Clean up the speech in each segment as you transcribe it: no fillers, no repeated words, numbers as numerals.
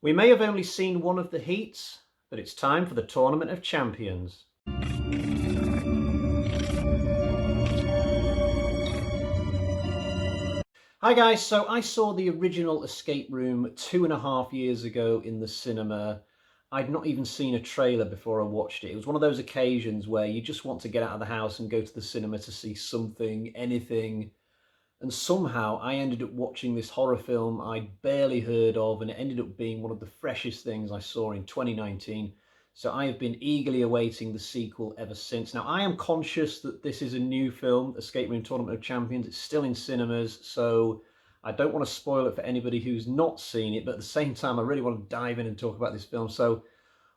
We may have only seen one of the heats, but it's time for the Tournament of Champions. Hi guys, so I saw the original Escape Room 2.5 years ago in the cinema. I'd not even seen a trailer before I watched it. It was one of those occasions where you just want to get out of the house and go to the cinema to see something, anything. And somehow I ended up watching this horror film I'd barely heard of, and it ended up being one of the freshest things I saw in 2019. So I have been eagerly awaiting the sequel ever since. Now, I am conscious that this is a new film, Escape Room Tournament of Champions. It's still in cinemas, so I don't want to spoil it for anybody who's not seen it, but at the same time, I really want to dive in and talk about this film. So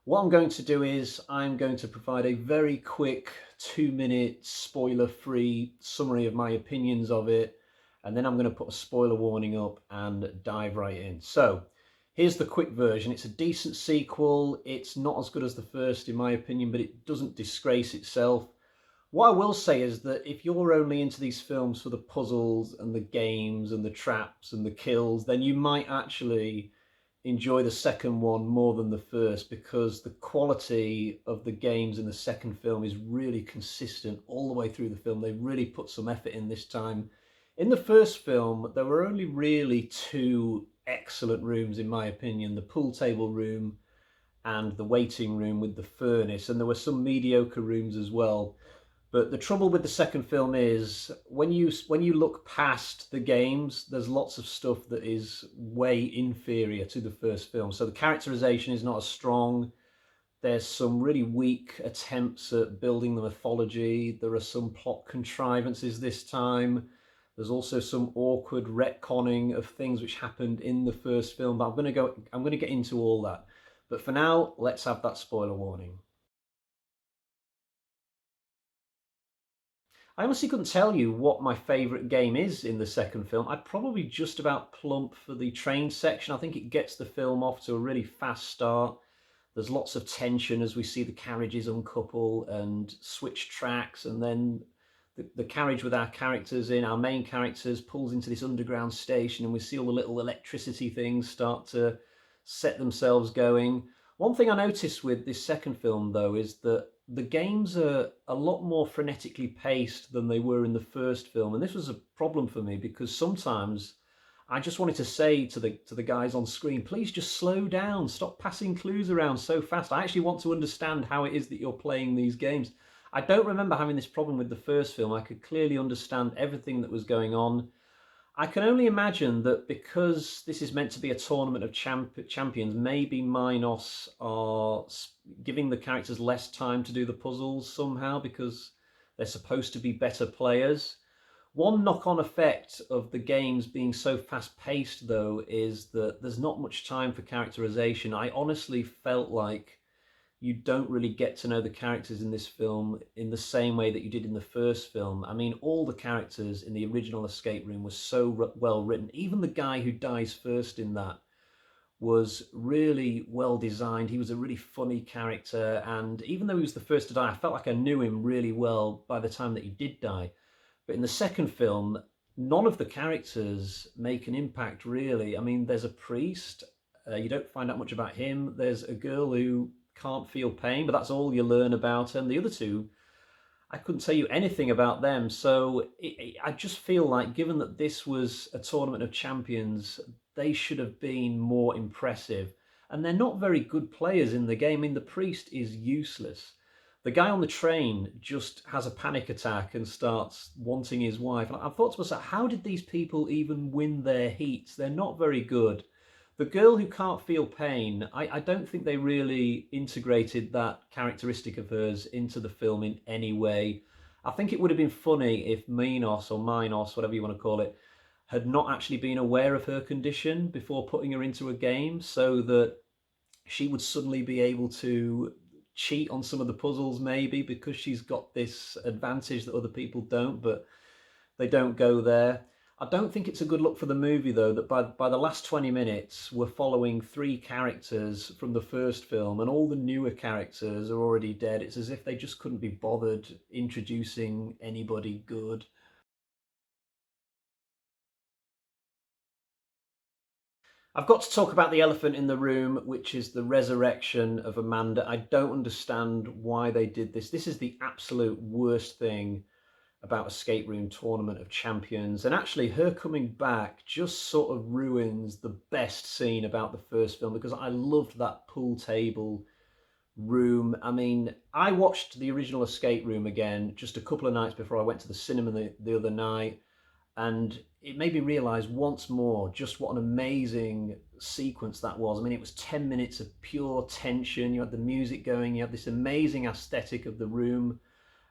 what I'm going to do is I'm going to provide a very quick 2-minute spoiler-free summary of my opinions of it, and then I'm going to put a spoiler warning up and dive right in. So here's the quick version. It's a decent sequel. It's not as good as the first in my opinion, but it doesn't disgrace itself. What I will say is that if you're only into these films for the puzzles and the games and the traps and the kills, then you might actually enjoy the second one more than the first, because the quality of the games in the second film is really consistent all the way through the film. They really put some effort in this time. In the first film, there were only really two excellent rooms, in my opinion: the pool table room and the waiting room with the furnace, and there were some mediocre rooms as well. But the trouble with the second film is when you look past the games, there's lots of stuff that is way inferior to the first film. So the characterization is not as strong. There's some really weak attempts at building the mythology. There are some plot contrivances this time. There's also some awkward retconning of things which happened in the first film. But I'm going to get into all that. But for now, let's have that spoiler warning. I honestly couldn't tell you what my favourite game is in the second film. I'd probably just about plump for the train section. I think it gets the film off to a really fast start. There's lots of tension as we see the carriages uncouple and switch tracks, and then the carriage with our characters in, our main characters, pulls into this underground station, and we see all the little electricity things start to set themselves going. One thing I noticed with this second film, though, is that the games are a lot more frenetically paced than they were in the first film, and this was a problem for me because sometimes I just wanted to say to the guys on screen, please just slow down, stop passing clues around so fast. I actually want to understand how it is that you're playing these games. I don't remember having this problem with the first film. I could clearly understand everything that was going on. I can only imagine that because this is meant to be a tournament of champions, maybe Minos are giving the characters less time to do the puzzles somehow because they're supposed to be better players. One knock-on effect of the games being so fast-paced, though, is that there's not much time for characterization. I honestly felt like you don't really get to know the characters in this film in the same way that you did in the first film. I mean, all the characters in the original Escape Room were so well written. Even the guy who dies first in that was really well designed. He was a really funny character, and even though he was the first to die, I felt like I knew him really well by the time that he did die. But in the second film, none of the characters make an impact, really. I mean, there's a priest. You don't find out much about him. There's a girl who can't feel pain, but that's all you learn about her. And the other two, I couldn't tell you anything about them. So I just feel like, given that this was a tournament of champions, they should have been more impressive. And they're not very good players in the game. I mean, the priest is useless. The guy on the train just has a panic attack and starts wanting his wife. And I thought to myself, how did these people even win their heats? They're not very good. The girl who can't feel pain, I don't think they really integrated that characteristic of hers into the film in any way. I think it would have been funny if Minos, whatever you want to call it, had not actually been aware of her condition before putting her into a game, so that she would suddenly be able to cheat on some of the puzzles, maybe because she's got this advantage that other people don't, but they don't go there. I don't think it's a good look for the movie, though, that by the last 20 minutes, we're following three characters from the first film, and all the newer characters are already dead. It's as if they just couldn't be bothered introducing anybody good. I've got to talk about the elephant in the room, which is the resurrection of Amanda. I don't understand why they did this. This is the absolute worst thing about Escape Room Tournament of Champions. And actually, her coming back just sort of ruins the best scene about the first film, because I loved that pool table room. I mean, I watched the original Escape Room again just a couple of nights before I went to the cinema the other night, and it made me realize once more just what an amazing sequence that was. I mean, it was 10 minutes of pure tension. You had the music going, you had this amazing aesthetic of the room,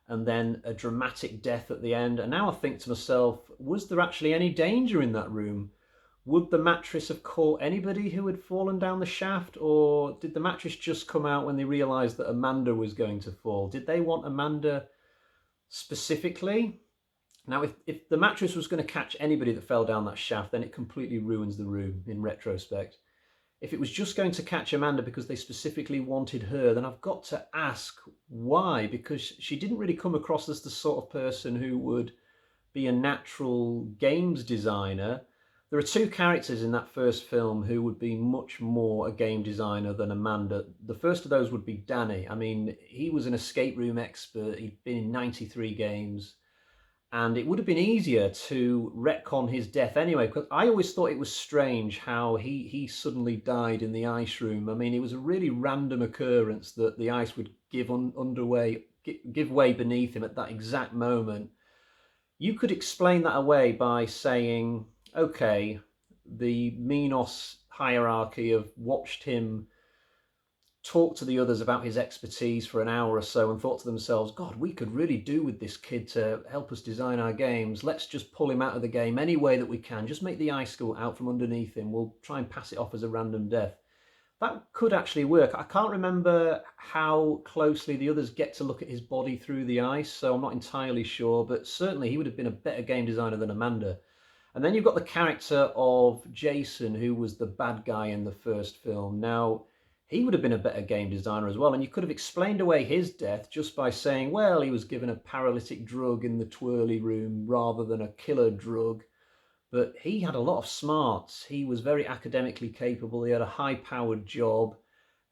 and then a dramatic death at the end. And now I think to myself, was there actually any danger in that room? Would the mattress have caught anybody who had fallen down the shaft, or did the mattress just come out when they realized that Amanda was going to fall? Did they want Amanda specifically? Now, if the mattress was going to catch anybody that fell down that shaft, then it completely ruins the room in retrospect. If it was just going to catch Amanda because they specifically wanted her, then I've got to ask why, because she didn't really come across as the sort of person who would be a natural games designer. There are two characters in that first film who would be much more a game designer than Amanda. The first of those would be Danny. I mean, he was an escape room expert. He'd been in 93 games. And it would have been easier to retcon his death anyway, because I always thought it was strange how he suddenly died in the ice room. I mean, it was a really random occurrence that the ice would give way beneath him at that exact moment. You could explain that away by saying, okay, the Minos hierarchy have watched him talked to the others about his expertise for an hour or so and thought to themselves, God, we could really do with this kid to help us design our games. Let's just pull him out of the game any way that we can. Just make the ice go out from underneath him. We'll try and pass it off as a random death. That could actually work. I can't remember how closely the others get to look at his body through the ice, so I'm not entirely sure, but certainly he would have been a better game designer than Amanda. And then you've got the character of Jason, who was the bad guy in the first film. Now, he would have been a better game designer as well. And you could have explained away his death just by saying, well, he was given a paralytic drug in the twirly room rather than a killer drug. But he had a lot of smarts. He was very academically capable. He had a high-powered job.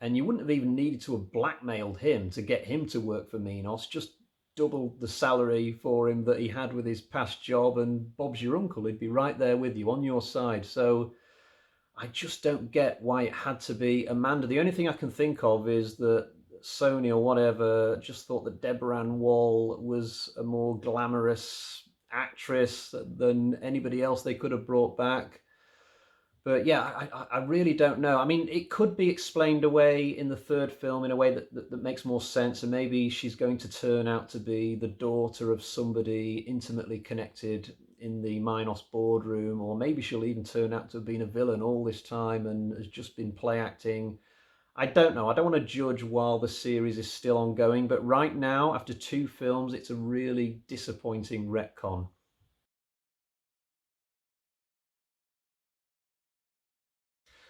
And you wouldn't have even needed to have blackmailed him to get him to work for Minos. Just double the salary for him that he had with his past job, and Bob's your uncle. He'd be right there with you, on your side. So I just don't get why it had to be Amanda. The only thing I can think of is that Sony or whatever just thought that Deborah Ann Wall was a more glamorous actress than anybody else they could have brought back. But yeah, I really don't know. I mean, it could be explained away in the third film in a way that makes more sense. And maybe she's going to turn out to be the daughter of somebody intimately connected in the Minos boardroom, or maybe she'll even turn out to have been a villain all this time and has just been play acting. I don't know. I don't want to judge while the series is still ongoing, but right now, after two films, it's a really disappointing retcon.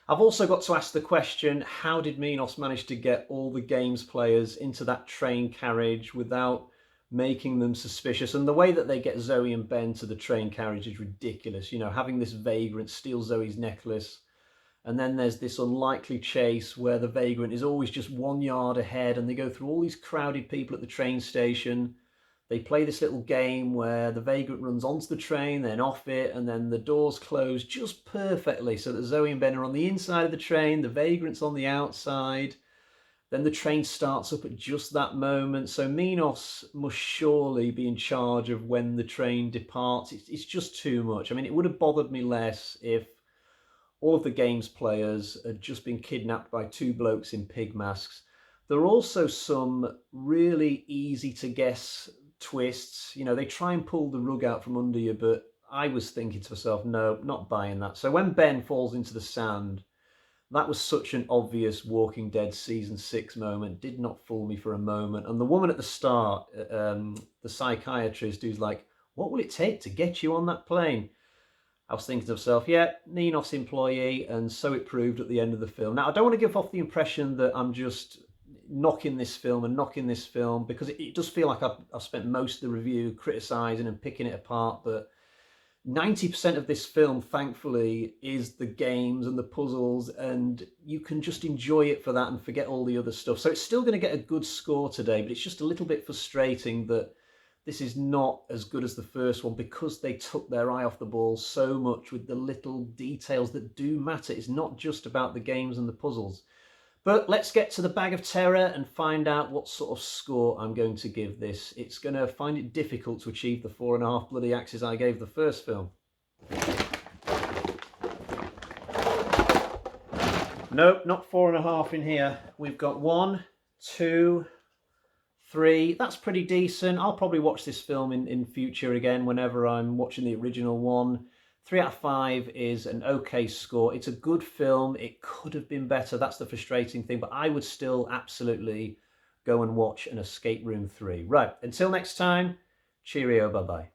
I've also got to ask the question, how did Minos manage to get all the games players into that train carriage without making them suspicious? And the way that they get Zoe and Ben to the train carriage is ridiculous. You know, having this vagrant steal Zoe's necklace, and then there's this unlikely chase where the vagrant is always just 1 yard ahead, and they go through all these crowded people at the train station. They play this little game where the vagrant runs onto the train, then off it, and then the doors close just perfectly so that Zoe and Ben are on the inside of the train, the vagrant's on the outside. Then the train starts up at just that moment. So Minos must surely be in charge of when the train departs. It's just too much. I mean, it would have bothered me less if all of the games players had just been kidnapped by two blokes in pig masks. There are also some really easy to guess twists. You know, they try and pull the rug out from under you, but I was thinking to myself, no, not buying that. So when Ben falls into the sand, that was such an obvious Walking Dead season 6 moment. Did not fool me for a moment. And the woman at the start, the psychiatrist who's like, what will it take to get you on that plane? I was thinking to myself, yeah, Minos employee, and so it proved at the end of the film. Now, I don't want to give off the impression that I'm just knocking this film, because it does feel like I've spent most of the review criticising and picking it apart, but 90% of this film, thankfully, is the games and the puzzles, and you can just enjoy it for that and forget all the other stuff. So it's still going to get a good score today, but it's just a little bit frustrating that this is not as good as the first one because they took their eye off the ball so much with the little details that do matter. It's not just about the games and the puzzles. But let's get to the bag of terror and find out what sort of score I'm going to give this. It's going to find it difficult to achieve the 4.5 bloody axes I gave the first film. Nope, not 4.5 in here. We've got 1, 2, 3. That's pretty decent. I'll probably watch this film in future again whenever I'm watching the original one. 3 out of 5 is an okay score. It's a good film. It could have been better. That's the frustrating thing, but I would still absolutely go and watch an Escape Room 3. Right, until next time, cheerio, bye-bye.